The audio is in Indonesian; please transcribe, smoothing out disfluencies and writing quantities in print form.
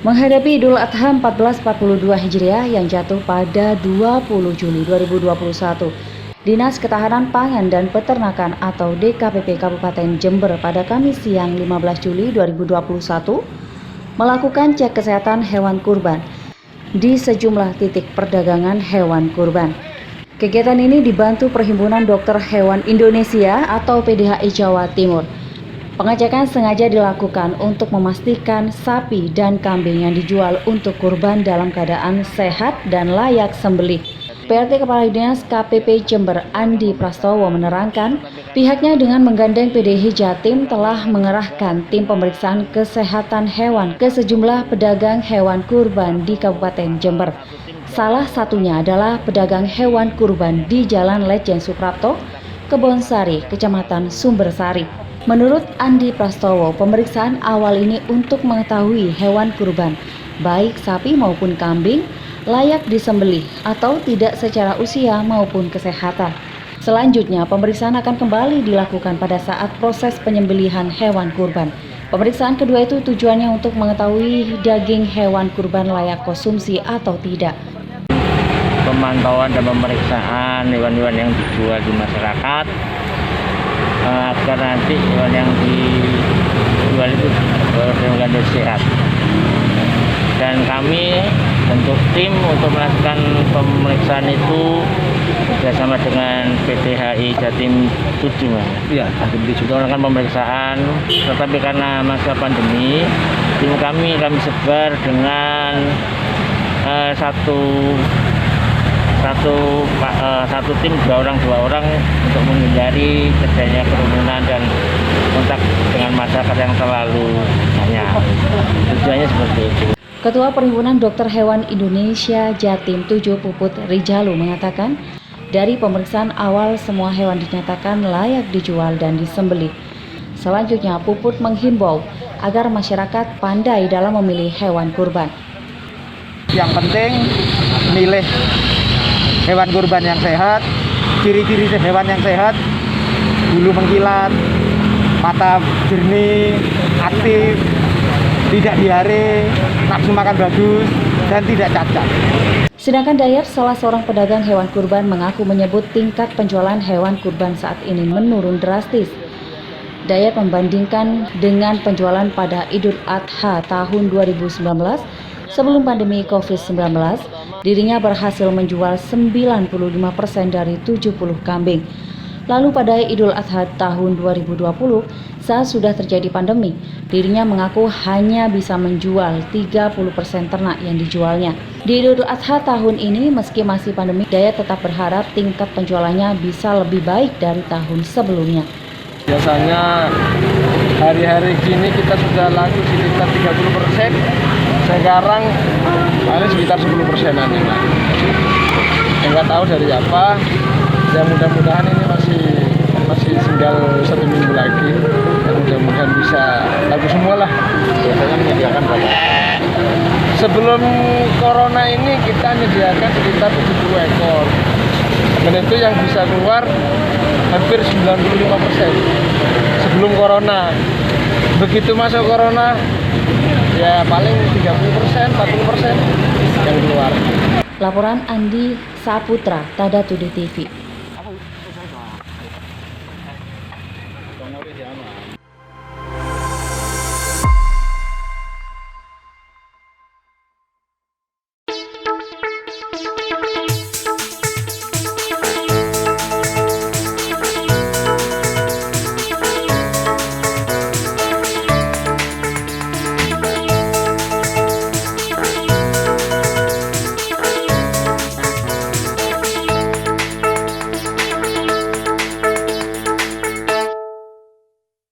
Menghadapi Idul Adha 1442 Hijriah yang jatuh pada 20 Juli 2021, Dinas Ketahanan Pangan dan Peternakan atau DKPP Kabupaten Jember pada Kamis siang 15 Juli 2021 melakukan cek kesehatan hewan kurban di sejumlah titik perdagangan hewan kurban. Kegiatan ini dibantu Perhimpunan Dokter Hewan Indonesia atau PDHI Jawa Timur. Pengecekan sengaja dilakukan untuk memastikan sapi dan kambing yang dijual untuk kurban dalam keadaan sehat dan layak sembelih. PRT Kepala Dinas KPP Jember Andi Prastowo menerangkan, pihaknya dengan menggandeng PDHI Jatim telah mengerahkan tim pemeriksaan kesehatan hewan ke sejumlah pedagang hewan kurban di Kabupaten Jember. Salah satunya adalah pedagang hewan kurban di Jalan Lejen Suprapto, Kebonsari, Kecamatan Sumbersari. Menurut Andi Prastowo, pemeriksaan awal ini untuk mengetahui hewan kurban, baik sapi maupun kambing, layak disembelih atau tidak secara usia maupun kesehatan. Selanjutnya, pemeriksaan akan kembali dilakukan pada saat proses penyembelihan hewan kurban. Pemeriksaan kedua itu tujuannya untuk mengetahui daging hewan kurban layak konsumsi atau tidak. Pemantauan dan pemeriksaan hewan-hewan yang dijual di masyarakat agar nanti hewan yang dijual itu benar-benar sehat. Dan kami bentuk tim untuk melakukan pemeriksaan itu bersama dengan PDHI Jatim 7. Iya, juga melakukan pemeriksaan, tetapi karena masa pandemi, tim kami sebar dengan satu tim dua orang untuk menghindari terjadinya kerumunan dan kontak dengan masyarakat yang terlalu banyak. Tujuannya seperti itu. Ketua Perhimpunan Dokter Hewan Indonesia Jatim 7 Puput Rijalu mengatakan, dari pemeriksaan awal semua hewan dinyatakan layak dijual dan disembelih. Selanjutnya, Puput menghimbau agar masyarakat pandai dalam memilih hewan kurban. yang penting milih hewan kurban yang sehat. Ciri-ciri hewan yang sehat: bulu mengkilat, mata jernih, aktif, tidak diare, nafsu makan bagus, dan tidak cacat. Sedangkan Dayat, salah seorang pedagang hewan kurban, mengaku menyebut tingkat penjualan hewan kurban saat ini menurun drastis. Dayat membandingkan dengan penjualan pada Idul Adha tahun 2019 sebelum pandemi COVID-19, dirinya berhasil menjual 95% dari 70 kambing. Lalu pada Idul Adha tahun 2020, saat sudah terjadi pandemi, dirinya mengaku hanya bisa menjual 30% ternak yang dijualnya. Di Idul Adha tahun ini, meski masih pandemi, Dayat tetap berharap tingkat penjualannya bisa lebih baik dari tahun sebelumnya. Biasanya hari-hari gini kita sudah laku sekitar 30%, sekarang paling sekitar 10%-an ya, Pak. Enggak tahu dari apa, ya mudah-mudahan ini masih tinggal 1 minggu lagi, dan mudah-mudahan bisa laku semua lah. Biasanya menyediakan berapa? Sebelum corona ini kita menyediakan sekitar 70 ekor, dan itu yang bisa keluar hampir 95% sebelum corona. Begitu masuk corona, ya paling 30%, 40% yang keluar. Laporan Andi Saputra, Tada Today TV.